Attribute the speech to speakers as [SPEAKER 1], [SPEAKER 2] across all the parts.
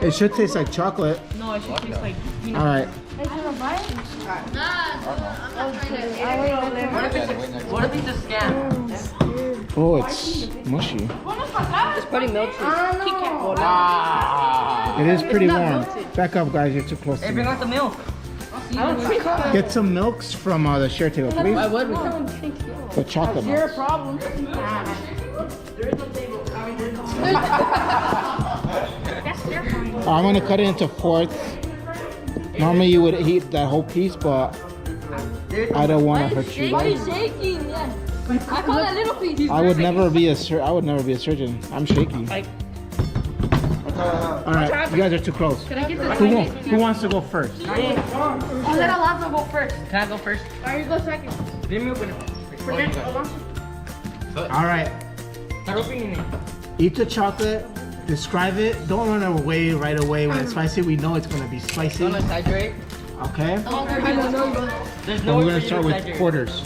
[SPEAKER 1] It should taste like chocolate.
[SPEAKER 2] No, it should taste like peanut.
[SPEAKER 1] All right.
[SPEAKER 2] What if it's a scam?
[SPEAKER 1] Oh, it's mushy.
[SPEAKER 2] It's pretty milky.
[SPEAKER 1] It is pretty warm. Back up, guys. You're too close to
[SPEAKER 2] Hey,
[SPEAKER 1] me.
[SPEAKER 2] bring out the milk.
[SPEAKER 1] Get some milks from the share table, please.
[SPEAKER 2] Why would we?
[SPEAKER 1] The chocolate milk.
[SPEAKER 3] problem.
[SPEAKER 1] I'm gonna cut it into fourths. Normally you would eat that whole piece, but I don't want to hurt you.
[SPEAKER 3] Why are you shaking? Yeah. I call that little piece.
[SPEAKER 1] I would never be a surgeon. I'm shaky. All right, you guys are too close.
[SPEAKER 3] Can I get this?
[SPEAKER 1] Who wants to go first?
[SPEAKER 3] Oh, let Alonso go first.
[SPEAKER 2] Can I go first?
[SPEAKER 3] Alright, you go second.
[SPEAKER 2] Let me open it.
[SPEAKER 1] All right.
[SPEAKER 2] Start opening it.
[SPEAKER 1] Eat the chocolate. Describe it. Don't run away right away when it's spicy. We know it's gonna be spicy.
[SPEAKER 2] Don't exaggerate.
[SPEAKER 1] Okay.
[SPEAKER 3] I don't know.
[SPEAKER 2] There's
[SPEAKER 1] And
[SPEAKER 2] no
[SPEAKER 1] we're
[SPEAKER 2] way
[SPEAKER 1] gonna
[SPEAKER 2] for you
[SPEAKER 1] start
[SPEAKER 2] to
[SPEAKER 1] with
[SPEAKER 2] exaggerate.
[SPEAKER 1] quarters.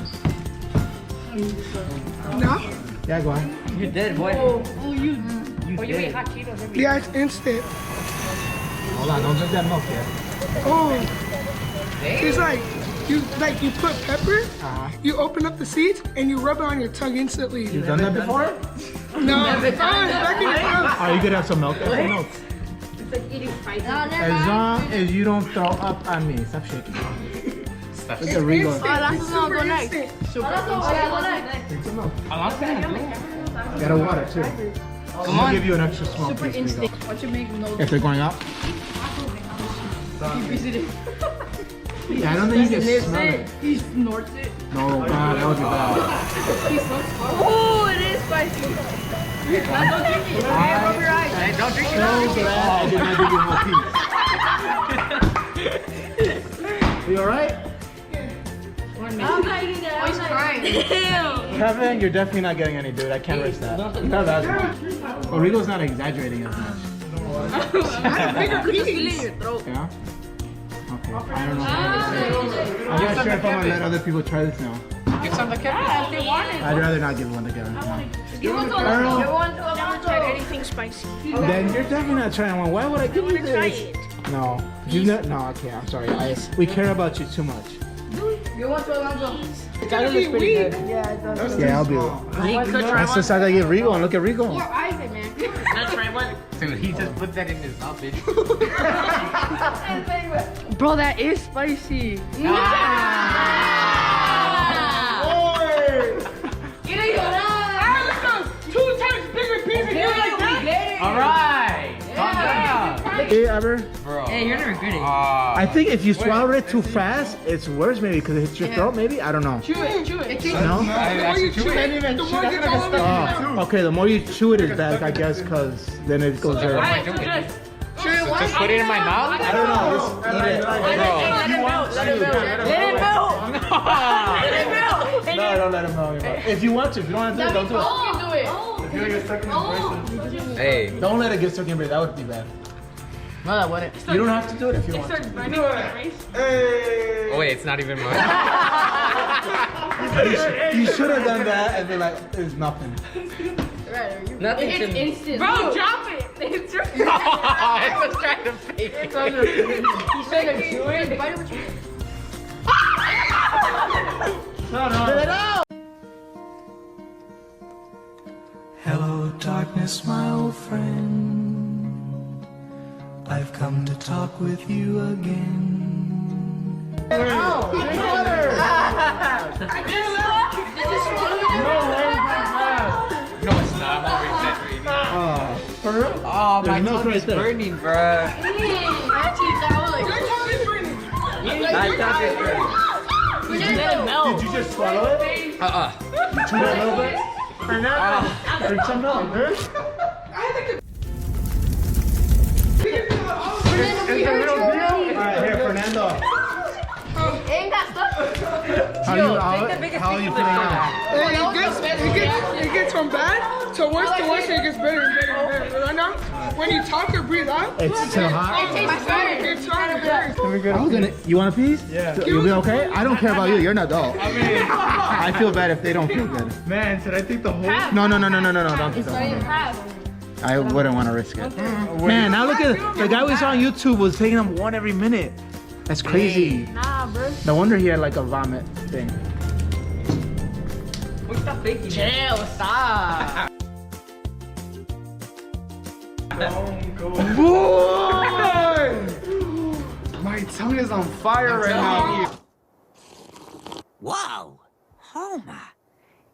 [SPEAKER 4] No?
[SPEAKER 1] Yeah, go ahead.
[SPEAKER 2] You did, boy.
[SPEAKER 3] Oh, you.
[SPEAKER 2] You did.
[SPEAKER 3] Hot Cheetos every
[SPEAKER 4] Yeah, it's instant.
[SPEAKER 1] Hold on, don't drink that milk yet.
[SPEAKER 4] Oh. It's like you put pepper, you open up the seeds, and you rub it on your tongue instantly.
[SPEAKER 1] You've done that before?
[SPEAKER 4] No, back in the house.
[SPEAKER 1] Oh, you could have some milk. Have some milk.
[SPEAKER 3] It's like eating spicy.
[SPEAKER 1] As long as you don't throw up on me. Stop shaking. Look at Rigo.
[SPEAKER 4] It's super instant.
[SPEAKER 1] Drink some milk. Got a water too. I'm gonna give you an extra small piece. Rigo.
[SPEAKER 3] What you make no
[SPEAKER 1] If they're going up. Yeah, I don't think you can smell it.
[SPEAKER 3] He snorts it.
[SPEAKER 1] No, God, that would be bad.
[SPEAKER 3] Oh, it is spicy. Don't drink it. Hey, rub your eyes.
[SPEAKER 2] Hey, don't drink it.
[SPEAKER 1] So glad I did not give you a piece. You alright?
[SPEAKER 3] I'm not eating that. Oh, he's crying.
[SPEAKER 1] Kevin, you're definitely not getting any, dude. I can't risk that. Not that much. Well, Rigo's not exaggerating as much.
[SPEAKER 3] Bigger piece. Feel it in your throat.
[SPEAKER 1] Yeah? Okay. I don't know. I'm not sure if I'm gonna let other people try this now.
[SPEAKER 2] Get some to Kevin.
[SPEAKER 3] Yeah, if they want it.
[SPEAKER 1] I'd rather not give one to Kevin. No.
[SPEAKER 3] You want to never tried anything spicy.
[SPEAKER 1] Then you're definitely not trying one. Why would I give you this? No. No, okay, I'm sorry. We care about you too much.
[SPEAKER 3] You want to Alonso?
[SPEAKER 2] It kind of looks pretty good.
[SPEAKER 3] Yeah, it does.
[SPEAKER 1] Yeah, I'll be.
[SPEAKER 2] He could try
[SPEAKER 1] That's
[SPEAKER 2] one.
[SPEAKER 1] just how I give Rigo and look at Rigo.
[SPEAKER 3] More Isaac, man.
[SPEAKER 2] Let's try one. Dude, he just put that in his mouth, bitch.
[SPEAKER 3] Bro, that is spicy.
[SPEAKER 2] Alright. Calm down.
[SPEAKER 1] Hey, ever?
[SPEAKER 2] Bro. Hey, you're never good at it.
[SPEAKER 1] I think if you swallow it too fast, it's worse maybe because it hits your throat maybe? I don't know.
[SPEAKER 3] Chew it, chew it.
[SPEAKER 1] No?
[SPEAKER 4] The more you chew it, the more it gets all over you.
[SPEAKER 1] Oh, okay, the more you chew it is bad, I guess, because then it goes there.
[SPEAKER 2] What am I doing? Just put it in my mouth?
[SPEAKER 1] I don't know, just eat it. No, don't let him know. If you want to, if you don't want to do it, don't do it. If you get stuck in his braces,
[SPEAKER 2] Hey.
[SPEAKER 1] don't let it get stuck in your braces, that would be bad.
[SPEAKER 2] No, that wouldn't.
[SPEAKER 1] You don't have to do it if you want to.
[SPEAKER 2] Oh, wait, it's not even mine.
[SPEAKER 1] You should have done that and be like, it's nothing.
[SPEAKER 2] Nothing
[SPEAKER 3] It's
[SPEAKER 2] to
[SPEAKER 3] instant.
[SPEAKER 2] Bro,
[SPEAKER 3] drop it. It's
[SPEAKER 2] I was trying to fake it.
[SPEAKER 3] He's trying to chew it. Bite it with your
[SPEAKER 5] Hello, darkness, my old friend. I've come to talk with you again.
[SPEAKER 2] No, it's not. I'm over exaggerating.
[SPEAKER 1] For real?
[SPEAKER 2] Oh, my
[SPEAKER 1] There's milk
[SPEAKER 2] tongue
[SPEAKER 1] right
[SPEAKER 2] is
[SPEAKER 1] there.
[SPEAKER 2] burning, bro. My tongue is burning.
[SPEAKER 1] Did you just swallow it? Chew it a little bit? Drink some milk, huh? Alright, here, Fernando.
[SPEAKER 3] ain't got stuff.
[SPEAKER 1] How are you feeling now?
[SPEAKER 4] It gets from bad to worse to worse, and it gets better and better and better. Right now, when you talk or breathe out,
[SPEAKER 1] It's too hot.
[SPEAKER 4] it's hard.
[SPEAKER 1] You want a piece? Yeah. You'll be okay? I don't care about you. You're an adult. I feel bad if they don't feel good.
[SPEAKER 2] Man, should I take the whole?
[SPEAKER 1] No. Don't take that. I wouldn't want to risk it. Man, now look at the guy we saw on YouTube was taking them one every minute. That's crazy.
[SPEAKER 3] Nah, bro.
[SPEAKER 1] No wonder he had like a vomit thing.
[SPEAKER 3] Chill, stop.
[SPEAKER 1] Boy! My tongue is on fire right now.
[SPEAKER 6] Whoa, Homer.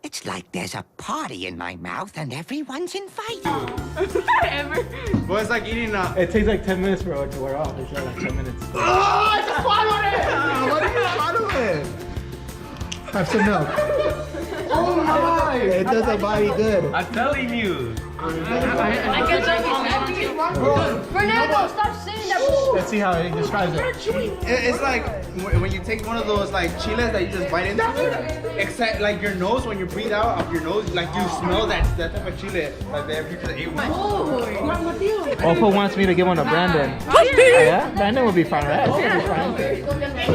[SPEAKER 6] It's like there's a party in my mouth and everyone's invited.
[SPEAKER 2] Well, it's like eating
[SPEAKER 1] It takes like 10 minutes for it to wear off. It's like 10 minutes.
[SPEAKER 2] Oh, I just swallowed it!
[SPEAKER 1] What did you swallow it? Have some milk. Oh my! It does the body good.
[SPEAKER 2] I'm telling you.
[SPEAKER 3] I can tell you. Fernando, stop saying that bull.
[SPEAKER 1] Let's see how he describes it.
[SPEAKER 2] It's like when you take one of those like chiles that you just bite into, except like your nose, when you breathe out of your nose, like you smell that type of chile. Like if you just ate one.
[SPEAKER 1] Oppo wants me to give one to Brandon. Oh, yeah? Brandon will be fine, right? Oppo will be fine.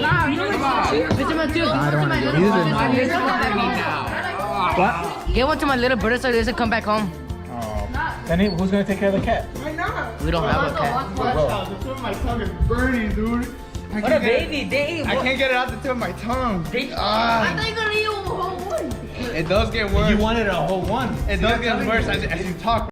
[SPEAKER 3] Nah,
[SPEAKER 1] I don't want to use it. What?
[SPEAKER 3] get one to my little brother so he doesn't come back home.
[SPEAKER 1] Then who's gonna take care of the cat?
[SPEAKER 3] We don't have a cat.
[SPEAKER 2] The tip of my tongue is burning, dude.
[SPEAKER 3] What a baby, Dave.
[SPEAKER 2] I can't get it out the tip of my tongue.
[SPEAKER 3] I thought you were gonna eat a whole one.
[SPEAKER 2] It does get worse.
[SPEAKER 1] You wanted a whole one.
[SPEAKER 2] It does get worse as you talk.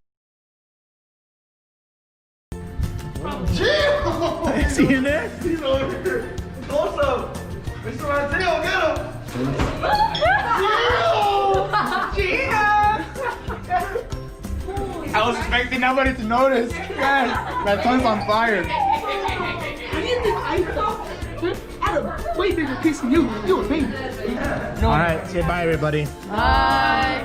[SPEAKER 1] Is he in there?
[SPEAKER 2] He's over here. Close up. Mr. Mateo, get him. I was expecting nobody to notice. God, my tongue's on fire.
[SPEAKER 4] I had a way bigger piece of you. You a baby.
[SPEAKER 1] All right, say bye, everybody.
[SPEAKER 3] Bye.